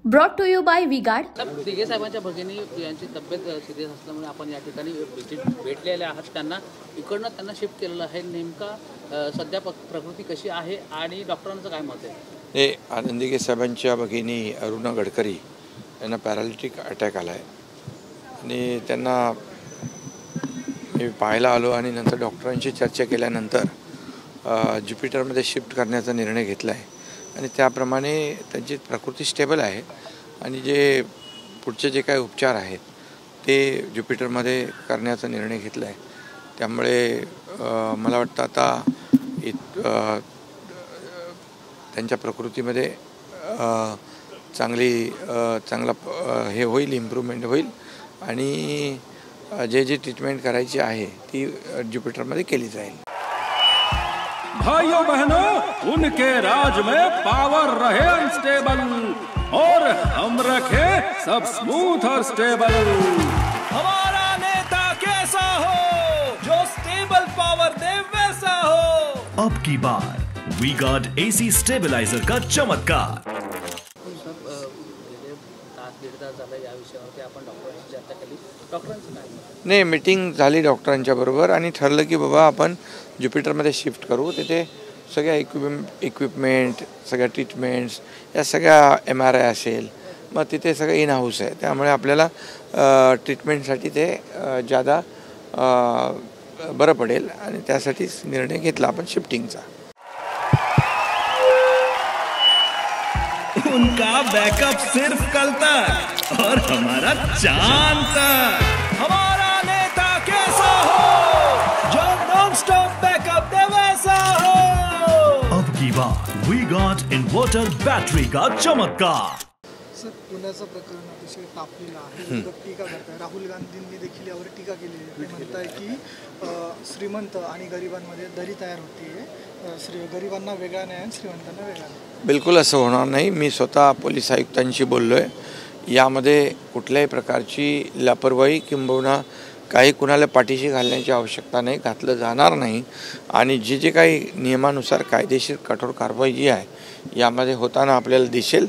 Brought to you by V Guard. Dighe साहेबांच्या भगिनी यांची तब्येत सिरियस असल्यामुळे आपण या ठिकाणी भेटलेले आहात, त्यांना इकडनं त्यांना शिफ्ट केलेलं आहे। नेमका सध्या प्रकृती कशी आहे आणि डॉक्टरांचं काय मत आहे? हे आनंद दिघे साहेबांच्या भगिनी अरुणा गडकरी यांना पॅरालिटिक अटॅक आला आहे आणि त्यांना मी पाहायला आलो आणि नंतर डॉक्टरांशी चर्चा केल्यानंतर ज्युपिटरमध्ये शिफ्ट करण्याचा निर्णय घेतला आहे आणि त्याप्रमाणे त्यांची प्रकृती स्टेबल आहे आणि जे पुढचे जे काही उपचार आहेत ते ज्युपिटरमध्ये करण्याचा निर्णय घेतला आहे। त्यामुळे मला वाटतं आता त्यांच्या प्रकृतीमध्ये चांगला हे होईल, इम्प्रूव्हमेंट होईल आणि जे ट्रीटमेंट करायची आहे ती ज्युपिटरमध्ये केली जाईल। भाइयों बहनों, उनके राज में पावर रहे अनस्टेबल और हम रखे सब स्मूथ और स्टेबल। हमारा नेता कैसा हो जो स्टेबल पावर दे वैसा हो। अब की बार वी गार्ड एसी स्टेबलाइजर का चमत्कार। नाही, मीटिंग झाली डॉक्टरांच्या बरोबर आणि ठरलं की बाबा आपण ज्युपिटरमध्ये शिफ्ट करू। तिथे सगळ्या इक्विपमेंट, सगळ्या ट्रीटमेंट्स, या सगळ्या MRI असेल, मग तिथे सगळं इन हाऊस आहे, त्यामुळे आपल्याला ट्रीटमेंटसाठी ते ज़्यादा बरं पडेल आणि त्यासाठीच निर्णय घेतला आपण शिफ्टिंगचा। उनका बैकअप सिर्फ कल तक और हमारा चांद तक। हमारा नेता कैसा हो जो नॉन स्टॉप बैकअप दे वैसा हो। अब की बार वी गॉट इन्वर्टर बैटरी का चमत्कार। सर, पुण्याचं प्रकरण अतिशय तापलेलं आहे, टीका करताय। राहुल गांधींनी देखील यावर टीका केली आहे। ते म्हणताय की श्रीमंत आणि गरिबांमध्ये दरी तयार होतीये, गरिबांना वेगळा न्याय आणि श्रीमंतांना वेगळा न्याय। बिलकुल असं होणार नाही। मी स्वतः पोलीस आयुक्तांशी बोललो आहे, यामध्ये कुठल्याही प्रकारची लापरवाही किंबहुना काही कुणाला पाठीशी घालण्याची आवश्यकता नाही, घातलं जाणार नाही आणि जे काही नियमानुसार कायदेशीर कठोर कारवाई जी आहे यामध्ये होताना आपल्याला दिसेल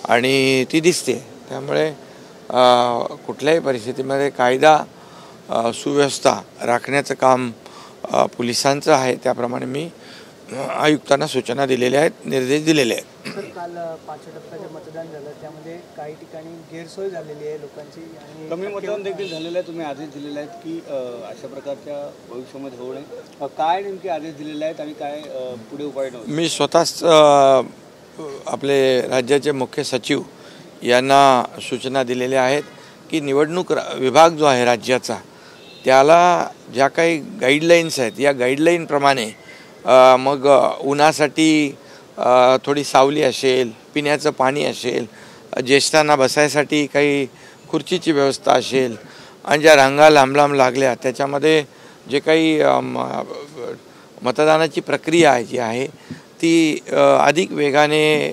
आणि ती दिसते। त्यामुळे कुठल्याही परिस्थितीमध्ये कायदा सुव्यवस्था राखण्याचं काम पोलिसांचं आहे, त्याप्रमाणे मी आयुक्तांना सूचना दिलेल्या आहेत, निर्देश दिलेले आहेत। सर, काल 5 टप्प्याचं मतदान झालं, त्यामध्ये काही ठिकाणी गैरसोय झालेली आहे लोकांची आणि कमी मतदान देखील झालेलं आहे। तुम्ही आदेश दिलेले आहेत की अशा प्रकारच्या भविष्यामध्ये होऊ नये, काय नेमके आदेश दिलेले आहेत आणि काय पुढे उपाययोजना? मी स्वतःच आपले राज्याचे मुख्य सचिव यांना सूचना दिलेल्या आहेत की निवडणूक विभाग जो आहे राज्याचा, त्याला ज्या काही गाईडलाईन्स आहेत या गाईडलाईनप्रमाणे मग उन्हासाठी थोडी सावली असेल, पिण्याचं पाणी असेल, ज्येष्ठांना बसायसाठी काही खुर्चीची व्यवस्था असेल आणि ज्या रांगा लांब लांब लागल्या त्याच्यामध्ये जे काही मतदानाची प्रक्रिया आहे जी आहे ती अधिक वेगाने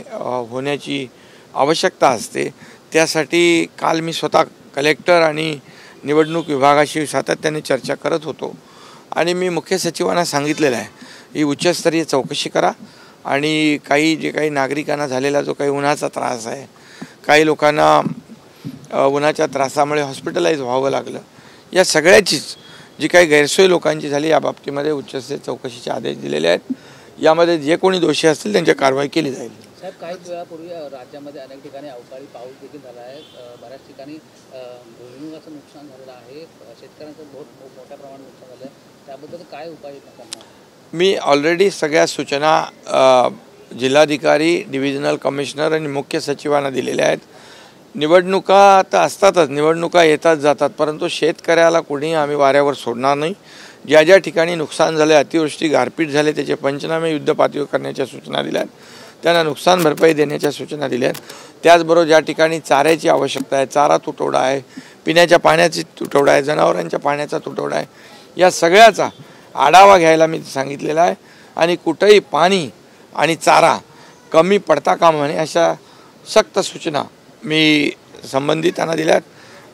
होण्याची आवश्यकता असते। त्यासाठी काल मी स्वतः कलेक्टर आणि निवडणूक विभागाशी सातत्याने चर्चा करत होतो आणि मी मुख्य सचिवांना सांगितलेलं आहे ही उच्चस्तरीय चौकशी करा आणि जे काही नागरिकांना झालेला जो काही उन्हाचा त्रास आहे, काही लोकांना उन्हाच्या त्रासामुळे हॉस्पिटलाइज व्हावं लागलं, या सगळ्याचीच जी काही गैरसोय लोकांची झाली या बाबतीमध्ये उच्चस्तरीय चौकशीचे आदेश दिलेले आहेत। यामध्ये जे कोणी दोषी असतील त्यांची कारवाई केली जाईल। साहेब, काही वेळापूर्वी राज्यामध्ये अनेक ठिकाणी अवकाळी पाऊस देखील झाला आहे, बऱ्याच ठिकाणी भुईमुगाचं नुकसान झालेलं आहे, शेतकऱ्यांचं मोठ्या प्रमाणात नुकसान झालं आहे, त्याबद्दल काय उपाययोजना करणार? मी ऑलरेडी सगळ्या सूचना जिल्हाधिकारी, डिव्हिजनल कमिशनर आणि मुख्य सचिवांना दिलेल्या आहेत। निवडणुका तर असतातच, निवडणुका येतात जातात, परंतु शेतकऱ्याला कोणीही आम्ही वाऱ्यावर सोडणार नाही। ज्या ठिकाणी नुकसान झाले, अतिवृष्टी, गारपीट झाले, त्याचे पंचनामे युद्धपातळीवर करण्याच्या सूचना दिल्या आहेत, त्यांना नुकसान भरपाई देण्याच्या सूचना दिल्या आहेत। त्याचबरोबर ज्या ठिकाणी चाऱ्याची आवश्यकता आहे, चारा तुटवडा आहे, पिण्याच्या पाण्याची तुटवडा आहे, जनावरांच्या पाण्याचा तुटवडा आहे, या सगळ्याचा आढावा घ्यायला मी सांगितलेला आहे आणि कुठेही पाणी आणि चारा कमी पडता कामा नये अशा सक्त सूचना मी संबंधितांना दिल्यात।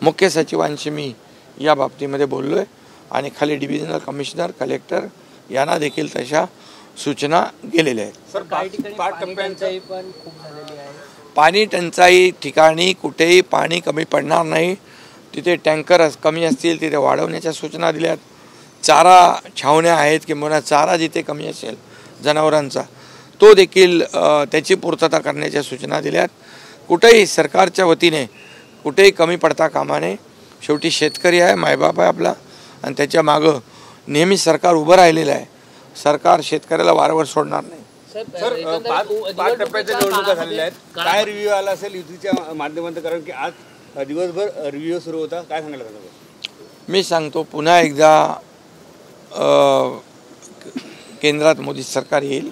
मुख्य सचिवांशी मी या बाबतीमध्ये बोललो आहे आणि खाली डिव्हिजनल कमिशनर, कलेक्टर यांना देखील तशा सूचना गेलेल्या आहेत। सर, काही ठिकाणी 5 टप्प्यांची पण खूप झालेली आहे। पाणी टंचाई ठिकाणी कुठेही पाणी कमी पडणार नाही. तिथे टँकर कमी असतील तिथे वाढवण्याच्या सूचना दिल्यात. चारा छावण्या आहेत किंवा चारा जिथे कमी असेल जनावरांचा तो देखील त्याची पूर्तता करण्याच्या सूचना दिल्यात. कुठेही सरकारच्या वतीने कुठेही कमी पडता कामा नये. शेवटी शेतकरी आहे, मायबाप आहे आपला, आणि त्याच्या मागं नेहमी सरकार उभं राहिलेलं आहे. सरकार शेतकऱ्याला वारंवार सोडणार नाही. सर, पाच टप्प्याच्या निवडणुका झालेल्या आहेत. काय रिव्ह्यू आला असेल युतीच्या माध्यमातून, कारण की आज दिवसभर रिव्ह्यू सुरू होता, काय सांगायला पाहिजे? मी सांगतो पुन्हा एकदा केंद्रात मोदी सरकार येईल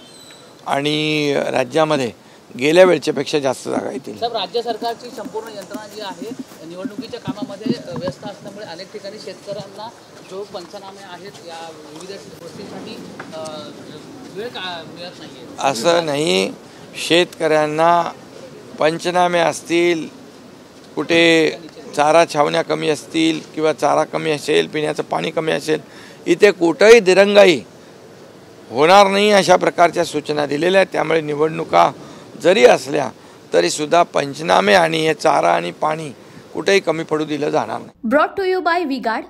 आणि राज्यामध्ये गेल्या वेळच्यापेक्षा जास्त जागा येतील. साहेब, राज्य सरकारची संपूर्ण यंत्रणा जी आहे निवडणुकीच्या कामामध्ये व्यस्त असल्यामुळे अनेक ठिकाणी शेतकऱ्यांना जो पंचनामे आहेत या विविध गोष्टींसाठी वेळ मिळत नाही. असं नाही, शेतकऱ्यांना पंचनामे असतील, कुठे चारा छावण्या कमी असतील किंवा चारा कमी असेल, पिण्याचं पाणी कमी असेल, इथे कुठंही दिरंगाई होणार नाही अशा प्रकारच्या सूचना दिलेल्या आहेत. त्यामुळे निवडणुका जरी असल्या तरीसुद्धा पंचनामे आणि हे चारा आणि पाणी कुठेही कमी पडू दिलं जाणार नाही. Brought to you by V Guard.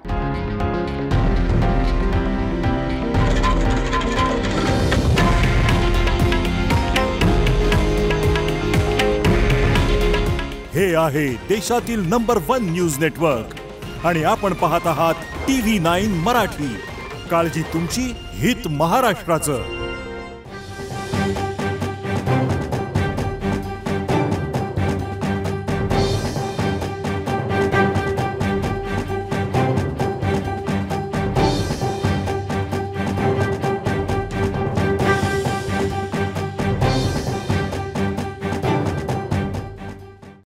हे आहे देशातील नंबर 1 न्यूज नेटवर्क आणि आपण पाहत आहात TV9 मराठी. काळजी तुमची, हित महाराष्ट्राचं.